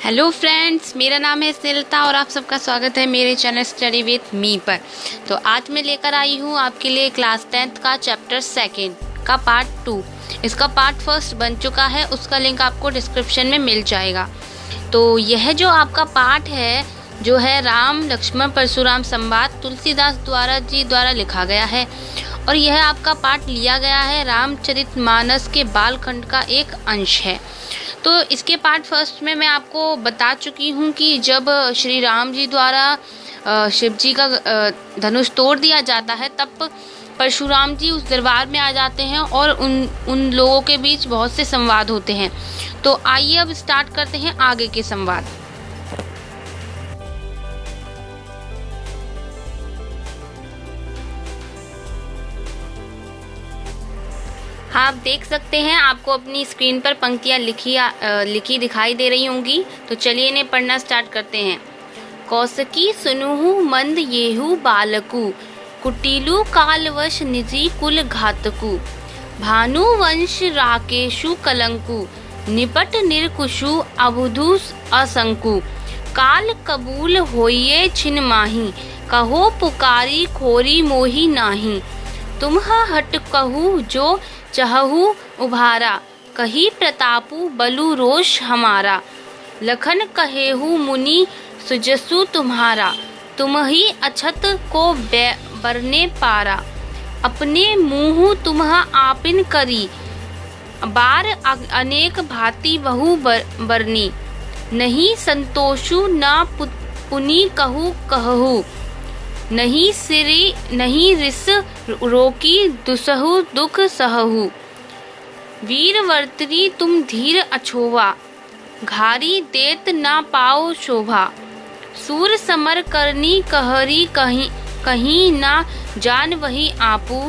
Hello friends, मेरा नाम है स्नेहलता और आप सबका स्वागत है मेरे चैनल स्टडी विथ मी पर। तो आज मैं लेकर आई हूँ आपके लिए क्लास 10th का चैप्टर 2 का पार्ट 2। इसका पार्ट 1 बन चुका है, उसका लिंक आपको डिस्क्रिप्शन में मिल जाएगा। तो यह जो आपका पार्ट है जो है राम लक्ष्मण परशुराम संवाद, तुलसीदास द्वारा लिखा गया है और यह आपका पार्ट लिया गया है रामचरितमानस के बालखंड का एक अंश है। तो इसके पार्ट 1 में मैं आपको बता चुकी हूँ कि जब श्री राम जी द्वारा शिव जी का धनुष तोड़ दिया जाता है तब परशुराम जी उस दरबार में आ जाते हैं और उन लोगों के बीच बहुत से संवाद होते हैं। तो आइए अब स्टार्ट करते हैं आगे के संवाद। आप देख सकते हैं, आपको अपनी स्क्रीन पर पंक्तियाँ लिखी दिखाई दे रही होंगी। तो चलिए इन्हें पढ़ना स्टार्ट करते हैं। कौसकी सुनुहु मंद येहु बालकु, कुटिलु कालवश निजी कुल घातकु, भानुवंश राकेशु कलंकु, निपट निरकुशु अबुधुस असंकु, काल कबूल होइए छिन माही, कहो पुकारी खोरी मोही नाही, तुम्हा हट कहू जो चहु उभारा, कही प्रतापु बलु रोष हमारा, लखन कहेहु मुनि सुजसु तुम्हारा, तुम ही अछत को बरने पारा, अपने मुँह तुम्हा आपिन करी, बार अनेक भांति बहु बरनी, नहीं संतोषु न पुनि कहू कहू, नहीं सिरी नहीं रिस रोकी दुसहु दुख सहु, वीरवर्तरी तुम धीर अछोवा, घारी देत ना पाओ शोभा, सूर समर करनी कहरी कहीं ना जान वही आपू,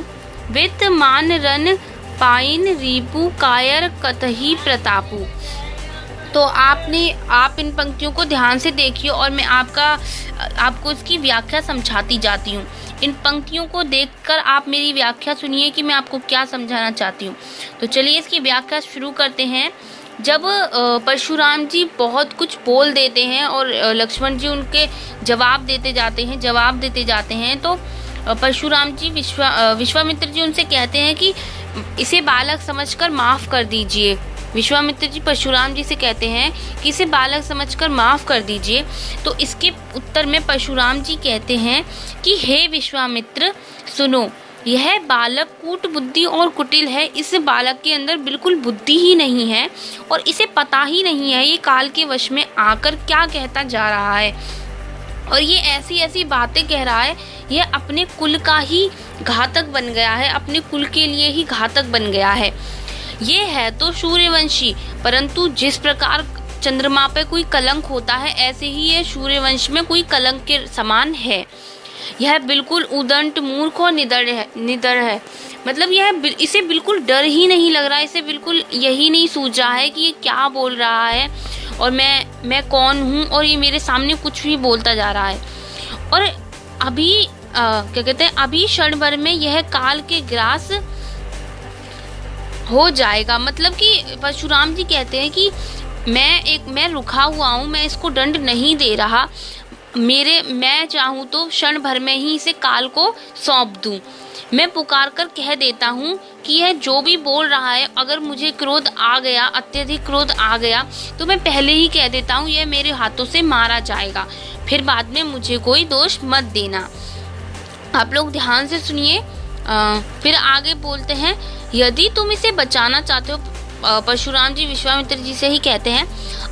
वित मान रन पाइन रीपू कायर कतही प्रतापू। तो आप इन पंक्तियों को ध्यान से देखिए और मैं आपको इसकी व्याख्या समझाती जाती हूँ। इन पंक्तियों को देखकर आप मेरी व्याख्या सुनिए कि मैं आपको क्या समझाना चाहती हूँ। तो चलिए इसकी व्याख्या शुरू करते हैं। जब परशुराम जी बहुत कुछ बोल देते हैं और लक्ष्मण जी उनके जवाब देते जाते हैं तो परशुराम जी विश्वामित्र जी उनसे कहते हैं कि इसे बालक समझकर माफ़ कर दीजिए। विश्वामित्र जी परशुराम जी से कहते हैं कि इसे बालक समझकर माफ़ कर दीजिए। तो इसके उत्तर में परशुराम जी कहते हैं कि हे विश्वामित्र सुनो, यह बालक कूट बुद्धि और कुटिल है। इस बालक के अंदर बिल्कुल बुद्धि ही नहीं है और इसे पता ही नहीं है ये काल के वश में आकर क्या कहता जा रहा है और ये ऐसी ऐसी बातें कह रहा है। यह अपने कुल का ही घातक बन गया है, अपने कुल के लिए ही घातक बन गया है। ये है तो सूर्यवंशी, परंतु जिस प्रकार चंद्रमा पे कोई कलंक होता है ऐसे ही ये सूर्यवंश में कोई कलंक के समान है। यह बिल्कुल उदंड मूर्ख और निडर है। मतलब इसे बिल्कुल डर ही नहीं लग रहा है, इसे बिल्कुल यही नहीं सूझ रहा है कि ये क्या बोल रहा है और मैं कौन हूँ और ये मेरे सामने कुछ भी बोलता जा रहा है। और अभी क्या कहते हैं, अभी क्षण भर में यह काल के ग्रास हो जाएगा। मतलब कि परशुराम जी कहते हैं कि मैं रुका हुआ हूँ, मैं इसको दंड नहीं दे रहा। मैं चाहूँ तो क्षण भर में ही इसे काल को सौंप दूँ। मैं पुकार कर कह देता हूँ कि यह जो भी बोल रहा है, अगर मुझे क्रोध आ गया, अत्यधिक क्रोध आ गया तो मैं पहले ही कह देता हूँ यह मेरे हाथों से मारा जाएगा, फिर बाद में मुझे कोई दोष मत देना। आप लोग ध्यान से सुनिए। फिर आगे बोलते हैं, यदि तुम इसे बचाना चाहते हो, परशुराम जी विश्वामित्र जी से ही कहते हैं,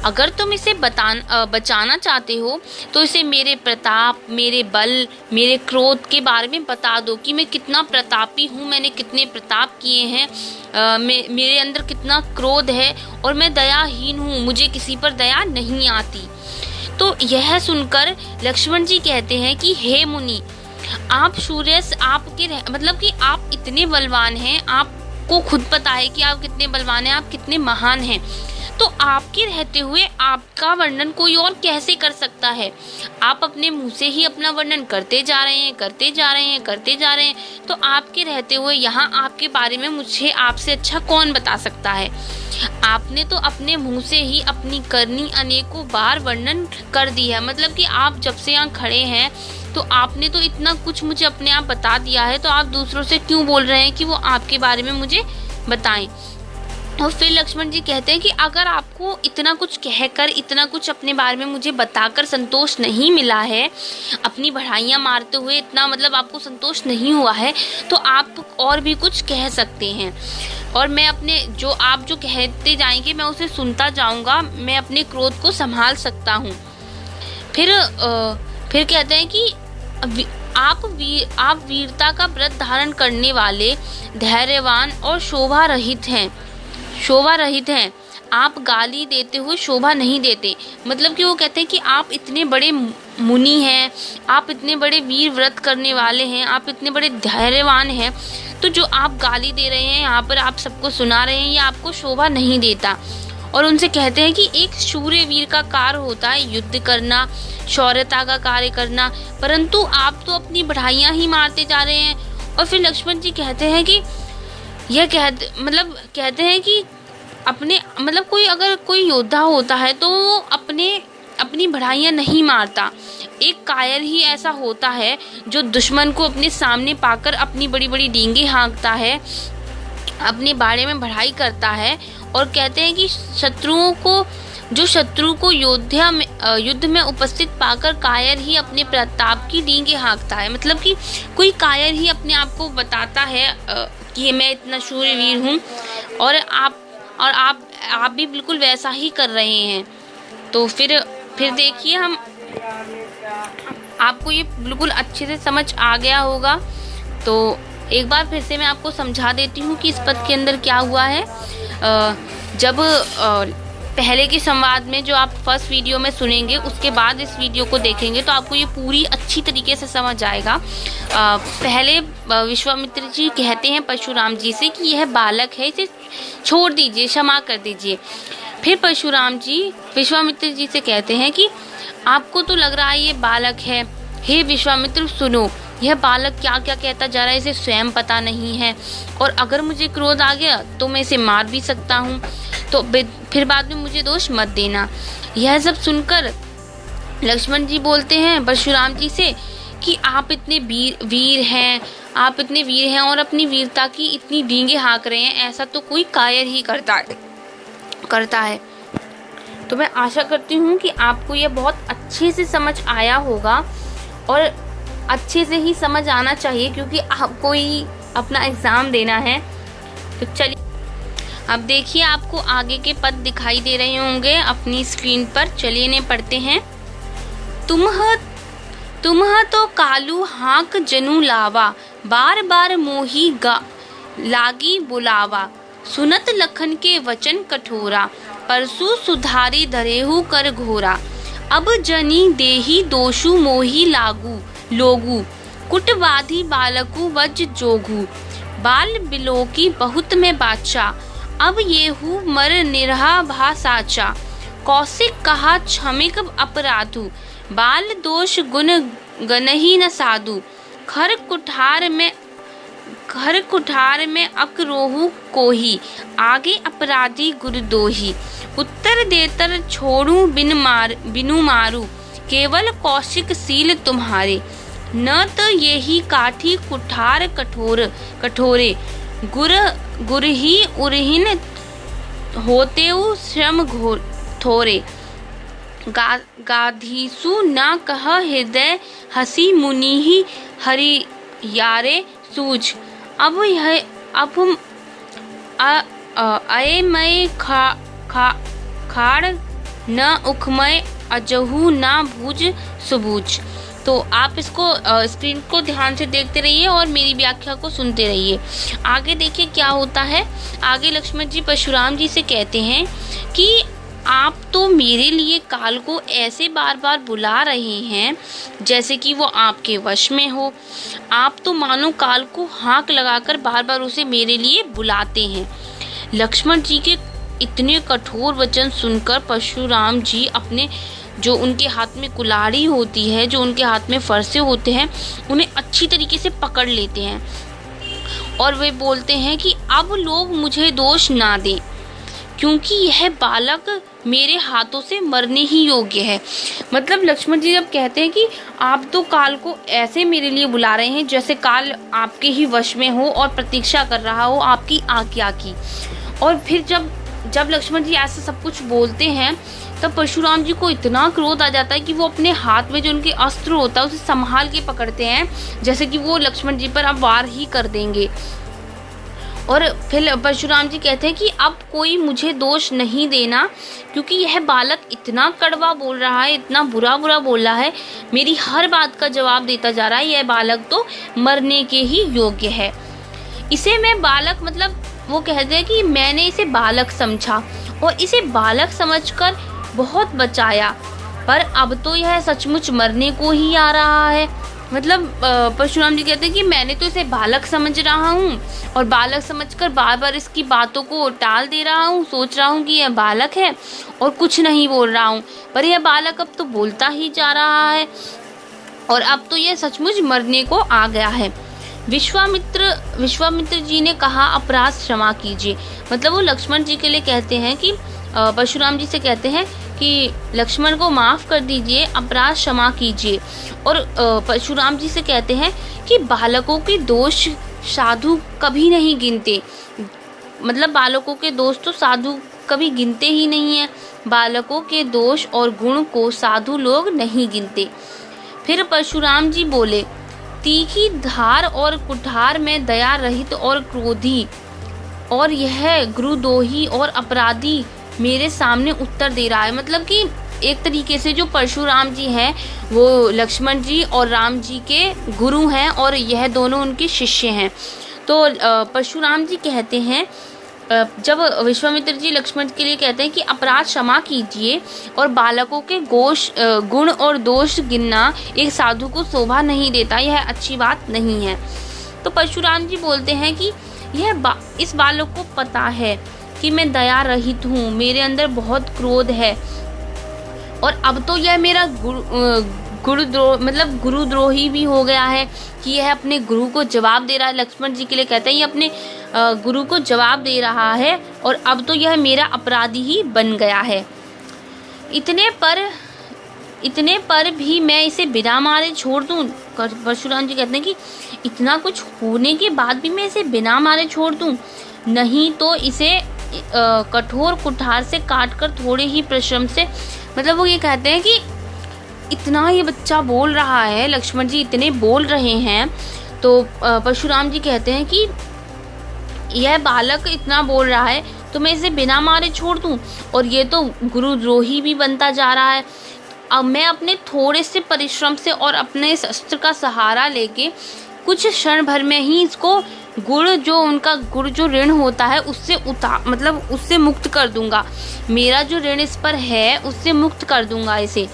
अगर तुम इसे बचाना चाहते हो तो इसे मेरे प्रताप, मेरे बल, मेरे क्रोध के बारे में बता दो कि मैं कितना प्रतापी हूँ, मैंने कितने प्रताप किए हैं, मेरे अंदर कितना क्रोध है और मैं दयाहीन हूँ, मुझे किसी पर दया नहीं आती। तो यह सुनकर लक्ष्मण जी कहते हैं कि हे मुनि, आप सूर्य मतलब कि आप इतने बलवान हैं, आपको खुद पता है कि आप कितने बलवान हैं, आप कितने महान हैं। तो आपके रहते हुए आपका वर्णन कोई और कैसे कर सकता है? आप अपने मुंह से ही अपना वर्णन करते जा रहे हैं, करते जा रहे हैं, करते जा रहे हैं। तो आपके रहते हुए यहाँ आपके बारे में मुझे आपसे अच्छा कौन बता सकता है? आपने तो अपने मुंह से ही अपनी करनी अनेकों बार वर्णन कर दी है। मतलब कि आप जब से यहाँ खड़े हैं तो आपने तो इतना कुछ मुझे अपने आप बता दिया है, तो आप दूसरों से क्यों बोल रहे हैं कि वो आपके बारे में मुझे बताएं? और फिर लक्ष्मण जी कहते हैं कि अगर आपको इतना कुछ कहकर, इतना कुछ अपने बारे में मुझे बताकर संतोष नहीं मिला है, अपनी बढ़ाइयाँ मारते हुए इतना मतलब आपको संतोष नहीं हुआ है, तो आप और भी कुछ कह सकते हैं। और मैं अपने जो आप जो कहते जाएंगे मैं उसे सुनता जाऊंगा, मैं अपने क्रोध को संभाल सकता हूँ। फिर कहते हैं कि आप वीरता का व्रत धारण करने वाले, धैर्यवान और शोभा रहित हैं। आप गाली देते हुए शोभा नहीं देते। मतलब कि वो कहते हैं कि आप इतने बड़े मुनि हैं, आप इतने बड़े वीर व्रत करने वाले हैं, आप इतने बड़े धैर्यवान हैं, तो जो आप गाली दे रहे हैं, यहाँ पर आप सबको सुना रहे हैं, ये आपको शोभा नहीं देता। और उनसे कहते हैं कि एक शूर्य वीर का कार्य होता है युद्ध करना, शौर्यता का कार्य करना, परंतु आप तो अपनी बढ़ाइयाँ ही मारते जा रहे हैं। और फिर लक्ष्मण जी कहते हैं कि कहते हैं कि अगर कोई योद्धा होता है तो वो अपनी बढ़ाइयाँ नहीं मारता। एक कायर ही ऐसा होता है जो दुश्मन को अपने सामने पाकर अपनी बड़ी बड़ी डींगे हाँकता है, अपने बारे में बढ़ाई करता है। और कहते हैं कि शत्रु को युद्ध में उपस्थित पाकर कायर ही अपने प्रताप की डींगे हाँकता है। मतलब कि कोई कायर ही अपने आप को बताता है कि मैं इतना शूरवीर हूँ, और आप भी बिल्कुल वैसा ही कर रहे हैं। तो फिर देखिए, हम आपको ये बिल्कुल अच्छे से समझ आ गया होगा। तो एक बार फिर से मैं आपको समझा देती हूँ कि इस पद के अंदर क्या हुआ है। जब पहले के संवाद में जो आप फर्स्ट वीडियो में सुनेंगे, उसके बाद इस वीडियो को देखेंगे तो आपको ये पूरी अच्छी तरीके से समझ आएगा। पहले विश्वामित्र जी कहते हैं परशुराम जी से कि यह बालक है, इसे छोड़ दीजिए, क्षमा कर दीजिए। फिर परशुराम जी विश्वामित्र जी से कहते हैं कि आपको तो लग रहा है ये बालक है, हे विश्वामित्र सुनो, यह बालक क्या क्या कहता जा रहा है, इसे स्वयं पता नहीं है, और अगर मुझे क्रोध आ गया तो मैं इसे मार भी सकता हूँ, तो फिर बाद में मुझे दोष मत देना। यह सब सुनकर लक्ष्मण जी बोलते हैं परशुराम जी से कि आप इतने वीर हैं और अपनी वीरता की इतनी डींगे हाँक रहे हैं, ऐसा तो कोई कायर ही करता है। तो मैं आशा करती हूँ कि आपको यह बहुत अच्छे से समझ आया होगा, और अच्छे से ही समझ आना चाहिए, क्योंकि आपको ही अपना एग्ज़ाम देना है। तो चलिए अब देखिए, आपको आगे के पद दिखाई दे रहे होंगे अपनी स्क्रीन पर। चलिए इन्हें पढ़ते हैं। तुम्ह तो कालू हाँक जनु लावा, बार बार मोही लागी बुलावा, सुनत लखन के वचन कठोरा, परसु सुधारी धरेहु कर घोरा, अब जनी देही दोषु मोही लोगू, कुटवाधी बालकु वज जोगू, बाल बिलोकी बहुत में बाचा, अब येहू मर निरहा भा साचा, कौशिक कहा क्षमिक अपराधु, बाल दोष गुण गनही न साधु, खर कुठार में अकरोहु कोही, आगे अपराधी गुरुदोही, उत्तर देतर छोड़ू बिनु मारू, केवल कौशिक सील तुम्हारे, न तो यही काठी कुठार कठोरे, गुर ही उरहीन होतेउ श्रम थोरे, गाधीसु न कह हृदय हसी मुनि ही हरि यारे सूझ, अब अय मय खाड़ न उखमय अजहू न भुज सुबूज। तो आप इसको स्क्रीन को ध्यान से देखते रहिए और मेरी व्याख्या को सुनते रहिए। आगे देखिए क्या होता है। आगे लक्ष्मण जी परशुराम जी से कहते हैं कि आप तो मेरे लिए काल को ऐसे बार बार बुला रहे हैं जैसे कि वो आपके वश में हो। आप तो मानो काल को हाँक लगाकर बार बार उसे मेरे लिए बुलाते हैं। लक्ष्मण जी के इतने कठोर वचन सुनकर परशुराम जी अपने जो उनके हाथ में कुल्हाड़ी होती है, जो उनके हाथ में फरसे होते हैं, उन्हें अच्छी तरीके से पकड़ लेते हैं और वे बोलते हैं कि अब लोग मुझे दोष ना दें, क्योंकि यह बालक मेरे हाथों से मरने ही योग्य है। मतलब लक्ष्मण जी जब कहते हैं कि आप तो काल को ऐसे मेरे लिए बुला रहे हैं जैसे काल आपके ही वश में हो और प्रतीक्षा कर रहा हो आपकी आज्ञा की। और फिर जब लक्ष्मण जी ऐसा सब कुछ बोलते हैं तब परशुराम जी को इतना क्रोध आ जाता है कि वो अपने हाथ में जो उनके अस्त्र होता है उसे संभाल के पकड़ते हैं, जैसे कि वो लक्ष्मण जी पर अब वार ही कर देंगे। और फिर परशुराम जी कहते हैं कि अब कोई मुझे दोष नहीं देना, क्योंकि यह बालक इतना कड़वा बोल रहा है, इतना बुरा बोल रहा है, मेरी हर बात का जवाब देता जा रहा है, यह बालक तो मरने के ही योग्य है। इसे मैं बालक, मतलब वो कहते हैं कि मैंने इसे बालक समझा और इसे बालक समझकर बहुत बचाया, पर अब तो यह सचमुच मरने को ही आ रहा है। मतलब परशुराम जी कहते हैं कि मैंने तो इसे बालक समझ रहा हूँ और बालक समझकर बार बार इसकी बातों को टाल दे रहा हूँ, सोच रहा हूँ कि यह बालक है और कुछ नहीं बोल रहा हूँ, पर यह बालक अब तो बोलता ही जा रहा है और अब तो यह सचमुच मरने को आ गया है। विश्वामित्र जी ने कहा, अपराध क्षमा कीजिए। मतलब वो लक्ष्मण जी के लिए कहते हैं कि परशुराम जी से कहते हैं कि लक्ष्मण को माफ़ कर दीजिए, अपराध क्षमा कीजिए। और परशुराम जी से कहते हैं कि बालकों के दोष साधु कभी नहीं गिनते। मतलब बालकों के दोष तो साधु कभी गिनते ही नहीं है, बालकों के दोष और गुण को साधु लोग नहीं गिनते। फिर परशुराम जी बोले, तीखी धार और कुठार में दया रहित और क्रोधी और यह गुरुद्रोही और अपराधी मेरे सामने उत्तर दे रहा है। मतलब कि एक तरीके से जो परशुराम जी हैं वो लक्ष्मण जी और राम जी के गुरु हैं और यह दोनों उनके शिष्य हैं। तो परशुराम जी कहते हैं, जब विश्वामित्र जी लक्ष्मण के लिए कहते हैं कि अपराध क्षमा कीजिए और बालकों के गुण और दोष गिनना एक साधु को शोभा नहीं देता, यह अच्छी बात नहीं है। तो परशुराम जी बोलते हैं कि इस बालक को पता है कि मैं दया रहित हूँ, मेरे अंदर बहुत क्रोध है और अब तो यह मेरा गुरुद्रोही भी हो गया है कि यह अपने गुरु को जवाब दे रहा है। लक्ष्मण जी के लिए कहते हैं ये अपने गुरु को जवाब दे रहा है और अब तो यह मेरा अपराधी ही बन गया है। इतने पर भी मैं इसे बिना मारे छोड़ दूं। परशुराम जी कहते हैं कि इतना कुछ होने के बाद भी मैं इसे बिना मारे छोड़ दूं, नहीं तो इसे कठोर कुठार से काटकर थोड़े ही परिश्रम से, मतलब वो ये कहते हैं कि इतना ये बच्चा बोल रहा है, लक्ष्मण जी इतने बोल रहे हैं, तो परशुराम जी कहते हैं कि यह बालक इतना बोल रहा है तो मैं इसे बिना मारे छोड़ दूं और ये तो गुरुद्रोही भी बनता जा रहा है। अब मैं अपने थोड़े से परिश्रम से और अपने इस अस्त्र का सहारा लेके कुछ क्षण भर में ही इसको गुण जो ऋण होता है उससे उससे मुक्त कर दूंगा, मेरा जो ऋण इस पर है उससे मुक्त कर दूंगा इसे।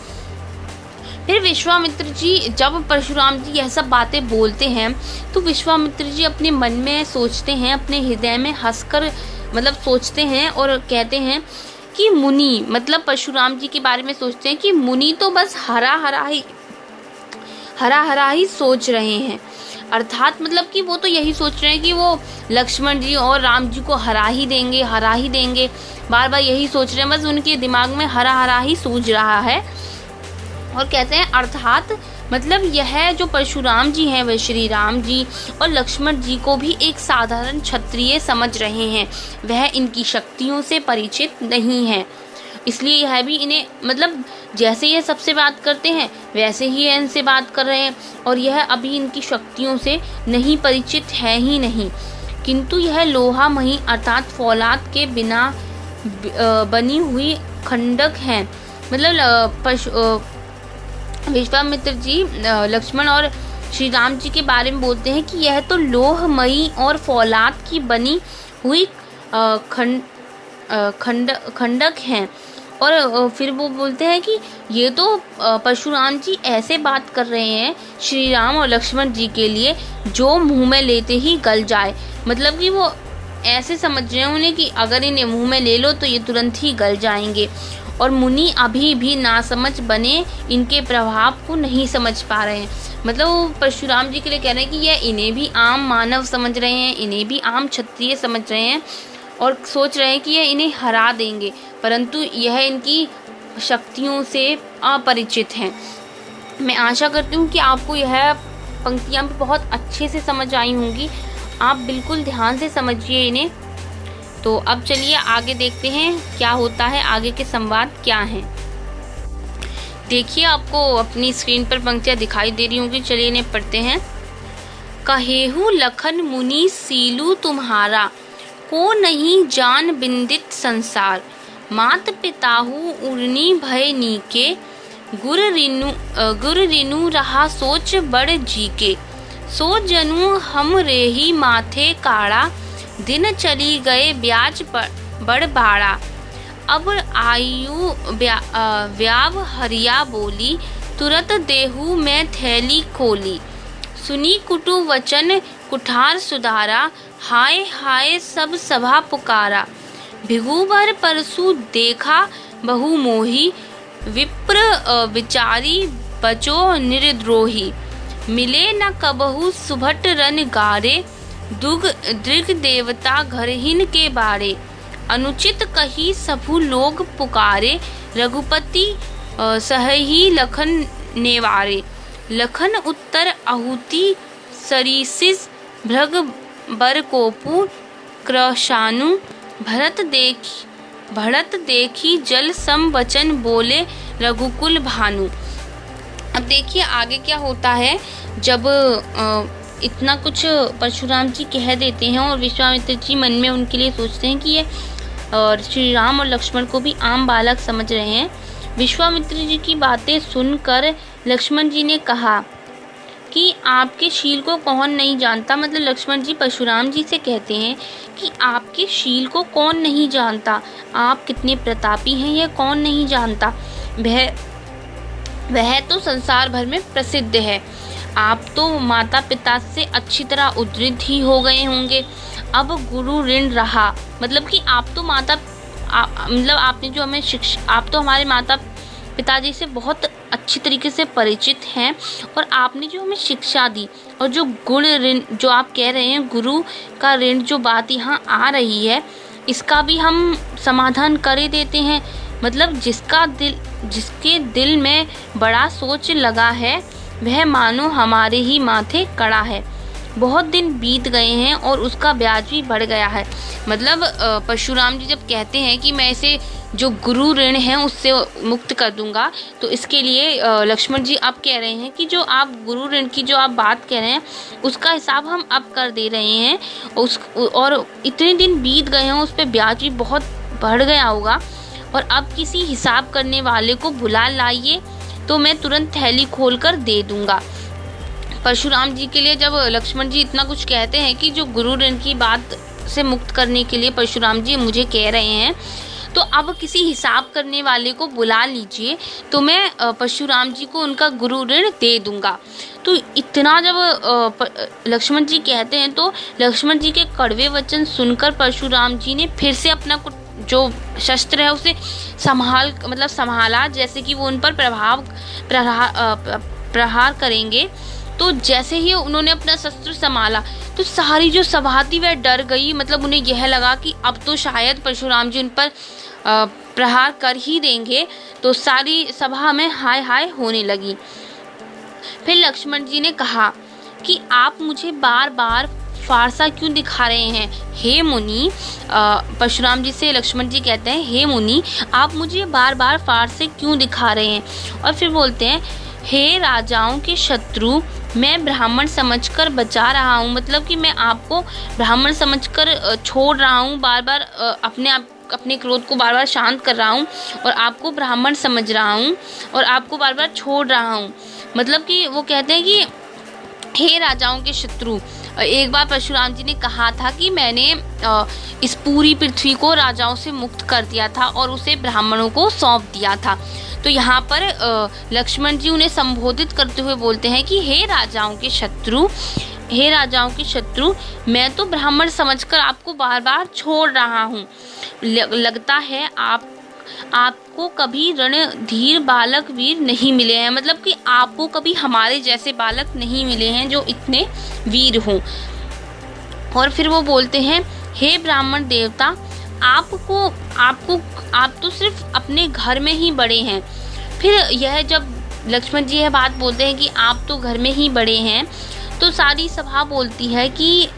फिर विश्वामित्र जी, जब परशुराम जी यह सब बातें बोलते हैं तो विश्वामित्र जी अपने मन में सोचते हैं, अपने हृदय में हंसकर सोचते हैं और कहते हैं कि मुनि, मतलब परशुराम जी के बारे में सोचते हैं कि मुनि तो बस हरा हरा ही सोच रहे हैं। अर्थात कि वो तो यही सोच रहे हैं कि वो लक्ष्मण जी और राम जी को हरा ही देंगे, बार बार यही सोच रहे हैं, बस उनके दिमाग में हरा ही सूझ रहा है। और कहते हैं अर्थात यह जो परशुराम जी हैं वह श्री राम जी और लक्ष्मण जी को भी एक साधारण क्षत्रिय समझ रहे हैं, वह इनकी शक्तियों से परिचित नहीं है, इसलिए यह भी इन्हें जैसे यह सबसे बात करते हैं वैसे ही यह इनसे बात कर रहे हैं और यह अभी इनकी शक्तियों से नहीं परिचित है ही नहीं, किंतु यह लोहा मही अर्थात फौलाद के बिना बनी हुई खंडक है। विश्वामित्र जी लक्ष्मण और श्री राम जी के बारे में बोलते हैं कि यह तो लोहमयी और फौलाद की बनी हुई खंडक हैं। और फिर वो बोलते हैं कि ये तो परशुराम जी ऐसे बात कर रहे हैं श्री राम और लक्ष्मण जी के लिए जो मुंह में लेते ही गल जाए, कि वो ऐसे समझ रहे हैं उन्हें कि अगर इन्हें मुंह में ले लो तो ये तुरंत ही गल जाएंगे, और मुनि अभी भी नासमझ बने इनके प्रभाव को नहीं समझ पा रहे हैं। मतलब वो परशुराम जी के लिए कह रहे हैं कि यह इन्हें भी आम मानव समझ रहे हैं, इन्हें भी आम क्षत्रिय समझ रहे हैं और सोच रहे हैं कि यह इन्हें हरा देंगे, परंतु यह इनकी शक्तियों से अपरिचित हैं। मैं आशा करती हूँ कि आपको यह पंक्तियाँ भी बहुत अच्छे से समझ आई होंगी। आप बिल्कुल ध्यान से समझिए इन्हें। तो अब चलिए आगे देखते हैं क्या होता है, आगे के संवाद क्या हैं। देखिए आपको अपनी स्क्रीन पर पंक्तियाँ दिखाई दे रही होंगी, चलिए इन्हें पढ़ते हैं। कहेहु लखन मुनि सीलू तुम्हारा, को नहीं जान बिंदित संसार। मात पिताहु उर्नी भय नीके, गुर रिनु रहा सोच बड़ जी के। सो जनु हम रेही माथे काड़ा, दिन चली गए ब्याज बड़ बाड़ा। अब आयु व्याव हरिया बोली, तुरत देहु में थैली खोली। सुनी कुटु वचन कुठार सुधारा, हाय हाय सब सभा पुकारा। भिगुबर परसु देखा बहु मोही, विप्र विचारी बचो निर्द्रोही। मिले न कबहु सुभट रन गारे, दृग देवता घरहीन के बारे। अनुचित कही सबु लोग पुकारे, रघुपति सहही लखन नेवारे। लखन उत्तर आहुति सरीसिस, भृग बर कोपु क्रशानु। भरत देखी जल सम वचन बोले, रघुकुल भानु। अब देखिए आगे क्या होता है। जब इतना कुछ परशुराम जी कह देते हैं और विश्वामित्र जी मन में उनके लिए सोचते हैं कि ये श्री राम और लक्ष्मण को भी आम बालक समझ रहे हैं। विश्वामित्र जी की बातें सुनकर लक्ष्मण जी ने कहा कि आपके शील को कौन नहीं जानता। मतलब लक्ष्मण जी परशुराम जी से कहते हैं कि आपके शील को कौन नहीं जानता, आप कितने प्रतापी हैं यह कौन नहीं जानता। वह तो संसार भर में प्रसिद्ध है। आप तो माता पिता से अच्छी तरह उद्धृत ही हो गए होंगे। अब गुरु ऋण रहा, मतलब कि आप तो मतलब आपने जो हमें शिक्षा, आप तो हमारे माता पिताजी से बहुत अच्छी तरीके से परिचित हैं और आपने जो हमें शिक्षा दी और जो गुण ऋण जो आप कह रहे हैं, गुरु का ऋण जो बात यहाँ आ रही है, इसका भी हम समाधान कर ही देते हैं। मतलब जिसके दिल में बड़ा सोच लगा है वह मानो हमारे ही माथे कड़ा है। बहुत दिन बीत गए हैं और उसका ब्याज भी बढ़ गया है। मतलब परशुराम जी जब कहते हैं कि मैं इसे जो गुरु ऋण है उससे मुक्त कर दूंगा, तो इसके लिए लक्ष्मण जी आप कह रहे हैं कि जो आप गुरु ऋण की जो आप बात कह रहे हैं उसका हिसाब हम अब कर दे रहे हैं। और इतने दिन बीत गए हैं, उस पर ब्याज भी बहुत बढ़ गया होगा और अब किसी हिसाब करने वाले को बुला लाइए तो मैं तुरंत थैली खोल कर दे दूंगा। परशुराम जी के लिए जब लक्ष्मण जी इतना कुछ कहते हैं कि जो गुरु ऋण की बात से मुक्त करने के लिए परशुराम जी मुझे कह रहे हैं, तो अब किसी हिसाब करने वाले को बुला लीजिए तो मैं परशुराम जी को उनका गुरु ऋण दे दूंगा। तो इतना जब लक्ष्मण जी कहते हैं तो लक्ष्मण जी के कड़वे वचन सुनकर परशुराम जी ने फिर से अपना जो शस्त्र है उसे संभाला, जैसे कि वो उन पर प्रहार करेंगे। तो जैसे ही उन्होंने अपना शस्त्र संभाला तो सारी जो सभा थी वह डर गई। मतलब उन्हें यह लगा कि अब तो शायद परशुराम जी उन पर प्रहार कर ही देंगे। तो सारी सभा में हाय हाय होने लगी। फिर लक्ष्मण जी ने कहा कि आप मुझे बार बार फारसा क्यों दिखा रहे हैं। हे मुनि, परशुराम जी से लक्ष्मण जी कहते हैं, हे मुनि आप मुझे बार बार फारसे क्यों दिखा रहे हैं। और फिर बोलते हैं, हे राजाओं के शत्रु, मैं ब्राह्मण समझकर बचा रहा हूँ। मतलब कि मैं आपको ब्राह्मण समझकर छोड़ रहा हूँ, बार बार अपने क्रोध को बार बार शांत कर रहा हूँ और आपको ब्राह्मण समझ रहा हूँ और आपको बार बार छोड़ रहा हूँ। मतलब कि वो कहते हैं कि हे राजाओं के शत्रु, एक बार परशुराम जी ने कहा था कि मैंने इस पूरी पृथ्वी को राजाओं से मुक्त कर दिया था और उसे ब्राह्मणों को सौंप दिया था। तो यहाँ पर लक्ष्मण जी उन्हें संबोधित करते हुए बोलते हैं कि हे राजाओं के शत्रु, हे राजाओं के शत्रु, मैं तो ब्राह्मण समझकर आपको बार बार छोड़ रहा हूँ। लगता है आपको कभी रणधीर बालक वीर नहीं मिले हैं, मतलब कि आपको कभी हमारे जैसे बालक नहीं मिले हैं जो इतने वीर हों। और फिर वो बोलते हैं, हे ब्राह्मण देवता, आप तो सिर्फ अपने घर में ही बड़े हैं। फिर यह जब लक्ष्मण जी यह बात बोलते हैं कि आप तो घर में ही बड़े हैं, तो सारी सभा बोलती है कि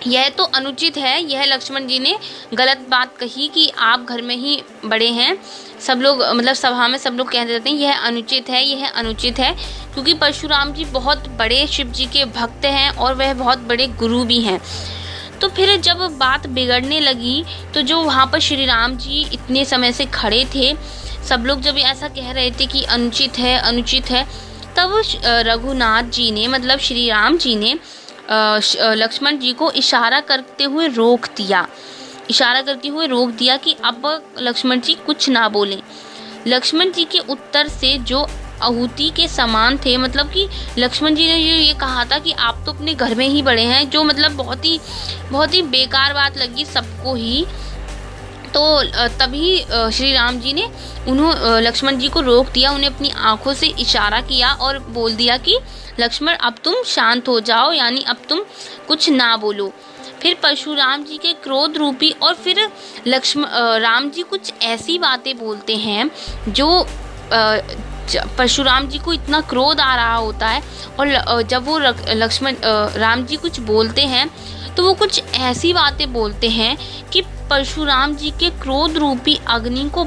यह तो अनुचित है, यह लक्ष्मण जी ने गलत बात कही कि आप घर में ही बड़े हैं। सब लोग मतलब सभा में सब लोग कह देते हैं यह अनुचित है, यह अनुचित है, क्योंकि परशुराम जी बहुत बड़े शिव जी के भक्त हैं और वह बहुत बड़े गुरु भी हैं। तो फिर जब बात बिगड़ने लगी तो जो वहाँ पर श्री राम जी इतने समय से खड़े थे, सब लोग जब ऐसा कह रहे थे कि अनुचित है, अनुचित है, तब रघुनाथ जी ने मतलब श्री राम जी ने लक्ष्मण जी को इशारा करते हुए रोक दिया, कि अब लक्ष्मण जी कुछ ना बोलें। लक्ष्मण जी के उत्तर से जो आहुति के समान थे, मतलब कि लक्ष्मण जी ने ये कहा था कि आप तो अपने घर में ही बड़े हैं, जो मतलब बहुत ही बेकार बात लगी सबको ही। तो तभी श्री राम जी ने लक्ष्मण जी को रोक दिया, उन्हें अपनी आंखों से इशारा किया और बोल दिया कि लक्ष्मण अब तुम शांत हो जाओ, यानी अब तुम कुछ ना बोलो। फिर परशुराम जी के क्रोध रूपी और फिर राम जी कुछ ऐसी बातें बोलते हैं जो परशुराम जी को इतना क्रोध आ रहा होता है, और जब वो राम जी कुछ बोलते हैं तो वो कुछ ऐसी बातें बोलते हैं कि परशुराम जी के क्रोध रूपी अग्नि को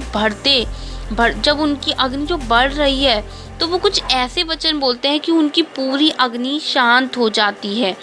जब उनकी अग्नि जो बढ़ रही है तो वो कुछ ऐसे वचन बोलते हैं कि उनकी पूरी अग्नि शांत हो जाती है।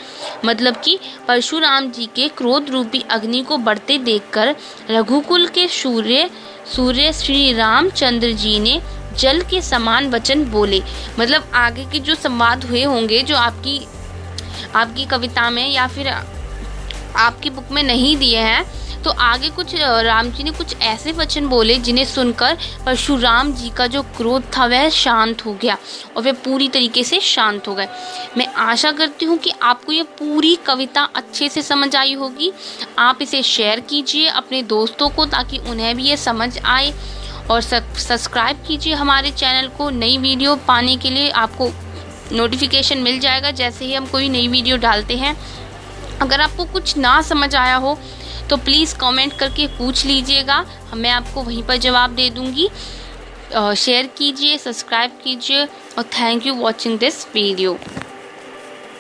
मतलब कि परशुराम जी के क्रोध रूपी अग्नि को बढ़ते देखकर रघुकुल के सूर्य श्री रामचंद्र जी ने जल के समान वचन बोले। मतलब आगे के जो संवाद हुए होंगे जो आपकी कविता में या फिर आपकी बुक में नहीं दिए हैं, तो आगे कुछ राम जी ने कुछ ऐसे वचन बोले जिन्हें सुनकर परशुराम जी का जो क्रोध था वह शांत हो गया और वह पूरी तरीके से शांत हो गए। मैं आशा करती हूँ कि आपको ये पूरी कविता अच्छे से समझ आई होगी। आप इसे शेयर कीजिए अपने दोस्तों को ताकि उन्हें भी ये समझ आए, और सब्सक्राइब कीजिए हमारे चैनल को। नई वीडियो पाने के लिए आपको नोटिफिकेशन मिल जाएगा जैसे ही हम कोई नई वीडियो डालते हैं। अगर आपको कुछ ना समझ आया हो तो प्लीज़ कमेंट करके पूछ लीजिएगा, मैं आपको वहीं पर जवाब दे दूँगी। शेयर कीजिए, सब्सक्राइब कीजिए, और thank you watching this video.